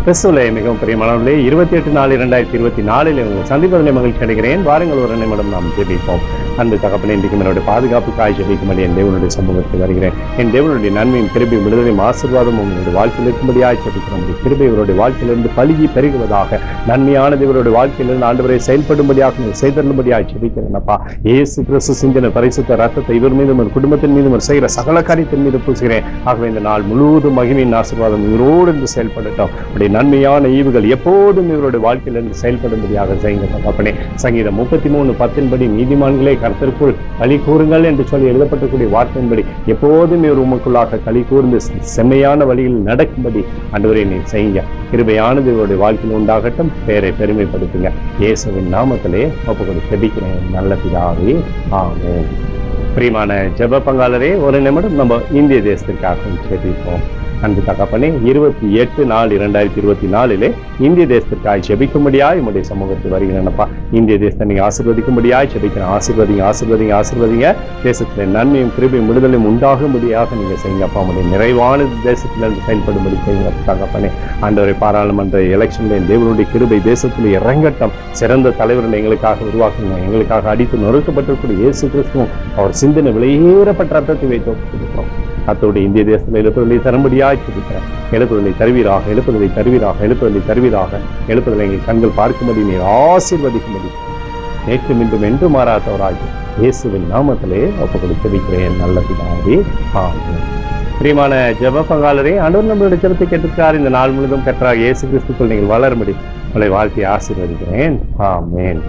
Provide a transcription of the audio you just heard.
கிறிஸ்துவிலே மிகவும் பிரியமானவர்களே, 28/4/2024 உங்களை சந்திப்பதிலே மகிழ்ச்சி அடைகிறேன். வாருங்கள், ஒரு நிமிடம் நாம் ஜெபிப்போம். அன்பு தகப்பனே, இன்றைக்கும் என்னுடைய பாதுகாப்புக்காய் ஜெபிக்கும்படி என் தேவனுடைய சமூகத்தில் வருகிறேன். என் தேவனுடைய நன்மையும் கிருபையும் விடுதலையும் ஆசீர்வாதமும் உங்களுடைய வாழ்க்கையில் இருக்கும்படியாய் ஜெபிக்கிறோம். கிருபை இவருடைய வாழ்க்கையிலிருந்து பலுகி பெருகுவதாக, நன்மையானது இவருடைய வாழ்க்கையிலிருந்து ஆண்டவரை செயல்படும்படியாக செய்தரும்படியாய் ஜெபிக்கிறேன். அப்பா, இயேசு கிறிஸ்து சிந்தின பரிசுத்த ரத்தத்தை இவர் மீதும் ஒரு குடும்பத்தின் மீதும் ஒரு செய்கிற சகல காரியத்தின் மீது பூசுகிறேன். ஆகவே இந்த நாள் முழுவதும் மகிமையின் ஆசீர்வாதம் இவரோடு இருந்து செயல்படட்டும். நன்மையான ஈவுகள் எப்போதும் இவருடைய வாழ்க்கையிலிருந்து செயல்படும்படியாக செய்யுங்க தகப்பனே. சங்கீதம் 33:10 நீதிமான்களே கர்த்தருக்குள் களி கூறுங்கள் என்று சொல்லி எழுதப்பட்டக்கூடிய வார்த்தையின்படி எப்போதும் இவர் உமக்குள்ளாக களி கூர்ந்து செம்மையான வழியில் நடக்கும்படி ஆண்டவரே நீர் செய்யுங்க. கிருபையானது இவருடைய வாழ்க்கையில் உண்டாகட்டும். பேரை பெருமைப்படுத்துங்க. இயேசுவின் நாமத்திலே ஒப்புக்கொடு ஜெபிக்கிறேன் நல்ல பிதாவே, ஆமென். பிரியமான ஜெப பங்காளரே, ஒரு நிமிடம் நம்ம இந்திய தேசத்திற்காக ஜெபிப்போம். அன்பு தகப்பனே, 28/4/2024 இந்திய தேசத்திற்காக ஜெபிக்கும்படியாய் உங்களுடைய சமூகத்தில் வருகிறேன்ப்பா. இந்திய தேசத்தை நீங்க ஆசீர்வதிக்கும்படியாய் ஜெபிக்கிறேன். ஆசீர்வதிங்க. தேசத்துல நன்மையும் கிருபையும் விடுதலையும் உண்டாகும்படியாக நீங்க செய்யுங்கப்பா. உங்களுடைய நிறைவான தேசத்திலிருந்து செயல்படும்படி செய்யுங்க தகப்பனே. ஆண்டவரை, பாராளுமன்ற எலெக்ஷன்ல தேவனுடைய கிருபை தேசத்தில் இறங்கட்டும். சிறந்த தலைவர்கள் எங்களுக்காக உருவாக்குங்க. எங்களுக்காக அடித்து நொறுக்கப்பட்டிருக்கூடிய இயேசு கிறிஸ்துவும் அவர் சிந்தனை விலையேறப்பட்ட ரத்தத்தை வைத்து கொடுக்கிறோம். அத்தோடு இந்திய தேசத்தில் எழுப்புதலை தரும்படியாய் இருக்கிறேன். எழுப்புதலை தருவீராக. எழுப்புதலை எங்கள் கண்கள் பார்க்கும்படி நீர் ஆசீர்வதிக்கும்படி நேற்றும் இன்றும் என்று மாறாதவராக இயேசுவின் நாமத்திலே ஒப்புக்கொடு ஜெபிக்கிறேன் நல்ல பிதாவே, ஆமென். பிரியமான ஜெப பங்காளரே, ஆண்டவர் நம்மளுடைய ஜெபத்தை கேட்டிருக்கிறார். இந்த நாள் முழுவதும் கர்த்தராகிய இயேசு கிறிஸ்துக்குள் நீங்கள் வளரும்படி உங்களை வாழ்த்தி ஆசீர்வதிக்கிறேன். ஆமென்.